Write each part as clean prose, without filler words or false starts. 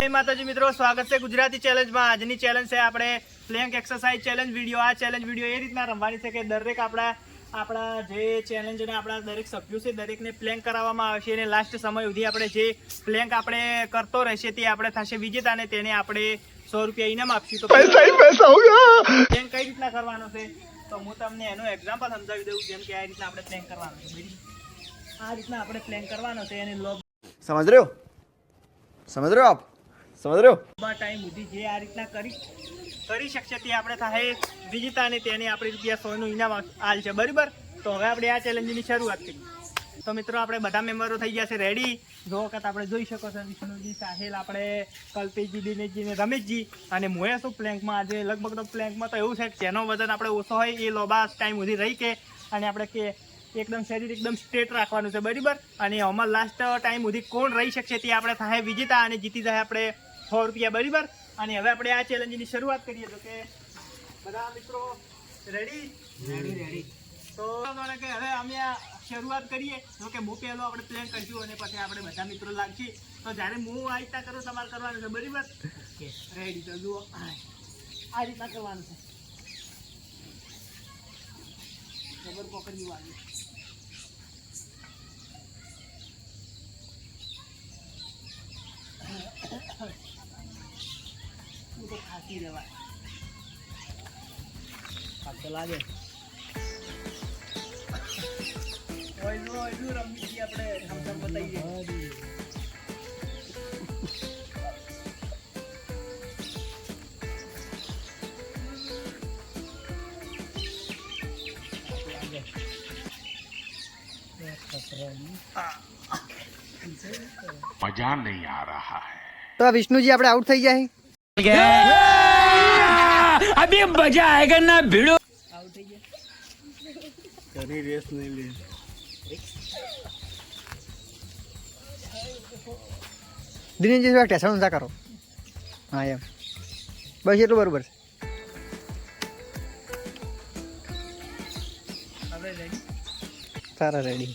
જય માતાજી મિત્રો, સ્વાગત છે ગુજરાતી ચેલેન્જમાં। આજની ચેલેન્જ છે આપણે પ્લેન્ક એક્સરસાઇઝ ચેલેન્જ વિડીયો। આ ચેલેન્જ વિડીયો એ રીતના રમવાની છે કે દરેક આપણા જે ચેલેન્જને આપણા દરેક સભ્યો છે દરેકને પ્લેન્ક કરાવવામાં આવશે અને લાસ્ટ સમય સુધી આપણે જે પ્લેન્ક આપણે કરતો રહેશે તે આપણે થશે વિજેતા અને તેને આપણે 100 રૂપિયા ઇનામ આપશું। તો પૈસા હોગા પ્લેન્ક કઈ રીતના કરવાનો છે તો હું તમને એનો એક્ઝામ્પલ સમજાવી દઉં। જેમ કે આ રીતના આપણે પ્લેન્ક કરવાનો છે, આ રીતના આપણે પ્લેન્ક કરવાનો છે અને લોગ समझ रहे हो आप समझ रहे हो ટાઈમ સુધી જે આ રીતના કરી શકશે તે આપણે થાય વિજેતા અને તેને આપણે ₹100 નું ઇનામ આલ છે, બરાબર। તો હવે આપણે આ ચેલેન્જની શરૂઆત કરીએ। તો મિત્રો આપણે બધા મેમ્બરો થઈ ગયા છે રેડી। જો વખત આપણે જોઈ શકો છો વિષ્ણુજી, સાહિલ, આપણે કલ્પેશજી, દિનેશજી ને રમેશજી અને મોએ શું પ્લેન્કમાં આજે લગભગ તો પ્લેન્કમાં તો એવું છે કે જેનો વજન આપણે ઓછો હોય એ લોબા ટાઈમ સુધી રહી કે અને આપણે કે એકદમ શરીર એકદમ સ્ટ્રેટ રાખવાનું છે, બરાબર। અને આમાં લાસ્ટ ટાઈમ સુધી કોણ રહી શકશે તે આપણે થાય વિજેતા અને જીતી જાય આપણે 100 રૂપિયા, બરાબર। અને હવે આપણે આ ચેલેન્જની શરૂઆત કરીએ। તો કે બધા મિત્રો રેડી તો કે હવે અમે આ શરૂઆત કરીએ। તો કે હું પહેલો આપણે પ્લેન કરીશું અને પછી આપણે બધા મિત્રો લાગશે। તો જ્યારે હું આ રીતના કરું તમારે કરવાનું છે, બરાબર? રેડી? તો જુઓ આ રીતના કરવાનું છે, ખબર પકડવી વાળી। તો ખાસી રહેવાય તો લાગે રમી છીએ આપણે બતાવીએ। मजा नहीं आ रहा है तो विष्णुजी આપણે આઉટ થઈ જાય अभी मजा आएगा ना भिड़ो આઉટ થઈ ગયા કરી રેસ નહીં લે દિનેશજી થોડા ટેસ્ટ ઊંધા કરો। હા એમ બસ એટલું બરોબર છે। આપણે રેડી સારા રેડી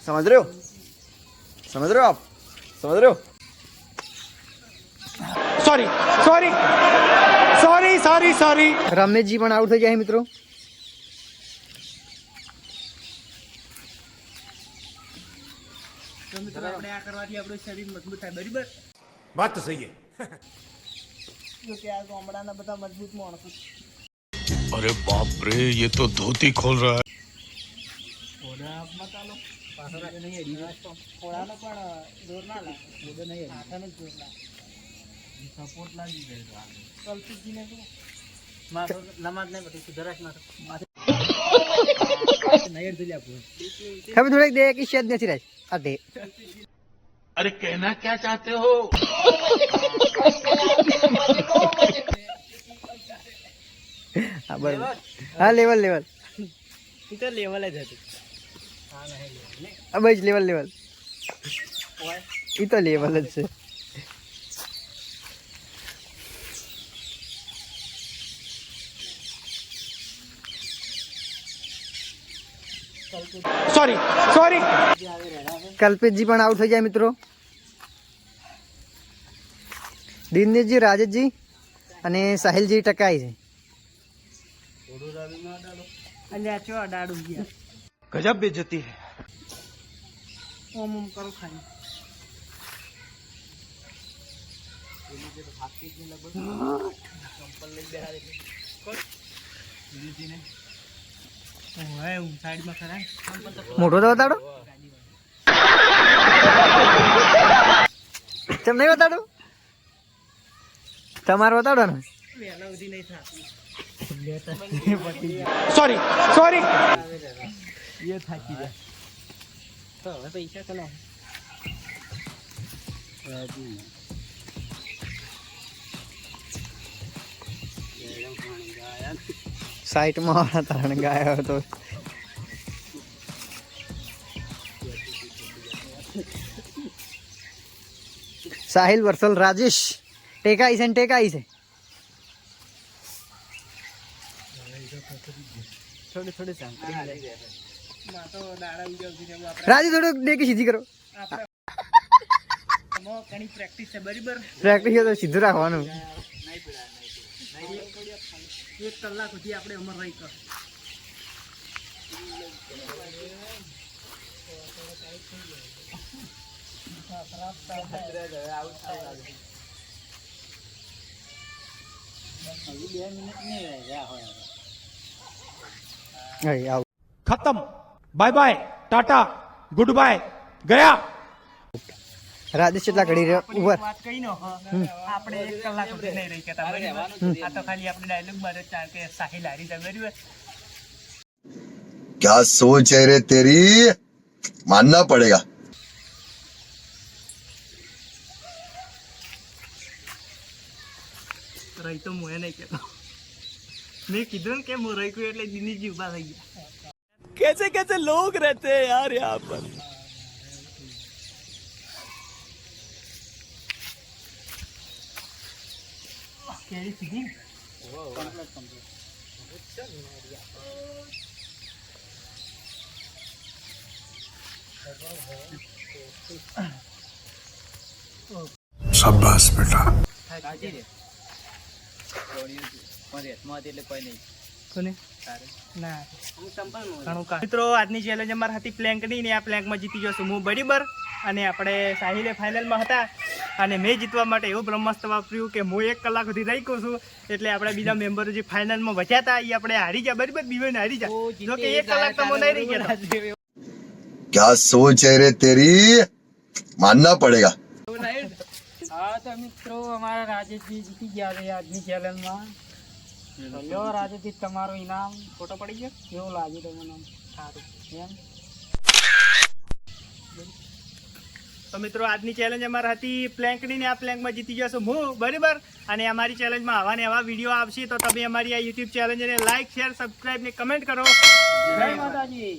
समझ रहे हो आप समझ रहे हो सॉरी रमेशजी પણ આઉટ થઈ જાય મિત્રો। તો મિત્રો આપણે આ કરવાથી આપણું શરીર મજબૂત થાય, બરાબર? बात तो सही है જો કે આ ગામડાના બધા મજબૂત માણસો अरे बाप रे ये तो धोती खोल रहा है ઘોડા મત આલો પાછળ નહીં અડી ઘોડાનો પણ જોર ના લાગે, ઘોડો નહીં હાથાનો જોર લાગે, સપોર્ટ લાગી જાય કલ્પિતજીને શું માથો નમાજ નહીં બધી સુધરાશ માથો નહીં અડધી આપું ખબર થોડીક દે કે શેદ નથી રાજ આ દે अरे कहना क्या चाहते हो હા બરાબર હા લેવલ ઈ તો લેવલ જ હતી। હા નહીં લેવલ ને આ બસ લેવલ હોય ઈ તો લેવલ જ છે। સોરી કલ્પેશજી પણ આઉટ થઈ જાય મિત્રો। દિનેશજી, રાજેશજી અને સાહિલજી ટકાઈ છે। અલ્યા ચો ડાડું ગયા गजब बेइज्जती है ઓમ કરો ખાલી મોટો તો બતાડો ચમ નહીં બતાડો તમારે બતાડો ને વહેલા સુધી નહીં થતું सॉरी એ થાકી જાય તો હવે પૈસા તો ના સાઈટમાં તરણ ગાયો હતો। સાહિલ વર્સલ રાજેશ ટેકાઈ છે ને ટેકાઈ છે। થોડી થોડી શાંતિ રાજી થોડુંક ડેકી સીધી કરો। આપણે આમાં ઘણી પ્રેક્ટિસ છે બરાબર. પ્રેક્ટિસ તો સીધું રાખવાનું. એક કલાક સુધી આપણે અમર રહી કર. અહીં આવું. खत्म बाय बाय टाटा गुड बाय गया રાજેશ કેટલા ઘડી રહ્યો ઉપર. વાત કહી નો આપણે 1 કલાક સુધી નહીં રહી કેતા બરાબર. આ તો ખાલી આપણે ડાયલોગ મારે ચાર કે સાહિલ હારી જાય બરાબર. क्या सोच है रे तेरी मानना पड़ेगा. રહી તો મોએ નહીં કેતો. મેં કીધું ને કે હું રહી ગયું એટલે દિનેશજી ઉભા થઈ ગયા. कैसे कैसे लोग रहते हैं यार यहाँ पर। કેરી સીધી शाबाश बेटा। કોને ના મિત્રો આજની ચેલેન્જ અમારી હતી પ્લેન્કની ને આ પ્લેન્કમાં જીતી જશું હું બરાબર. અને આપણે સાહિલે ફાઇનલમાં હતા અને મેં જીતવા માટે એવું બ્રહ્માસ્ત્ર વાપર્યું કે હું 1 કલાક સુધી રહી ગયો છું. એટલે આપણે બીજા મેમ્બરો જે ફાઇનલમાં બચ્યા હતા એ આપણે હારી ગયા બરાબર. બીવાને હારી ગયા જો કે 1 કલાક તો નહીં રહી ગયા. क्या सोच है रे तेरी मानना पड़ेगा. હા તો મિત્રો અમારા રાજેશજી જીતી ગયા છે આજની ચેલેન્જમાં. લો રાજેશજી તમારું ઇનામ. ફોટો પડી ગયો કેવું લાગ્યું તમને? સારું. એમ તો મિત્રો આજની ચેલેન્જ અમારી હતી પ્લેન્કની ને આ પ્લેન્કમાં જીતી જશું હું બરાબર. અને અમારી ચેલેન્જમાં આવા ને આવા વિડીયો આવશે તો તમે અમારી આ યુટ્યુબ ચેલેન્જને લાઈક શેર સબસ્ક્રાઈબ ને કમેન્ટ કરો. જય માતાજી.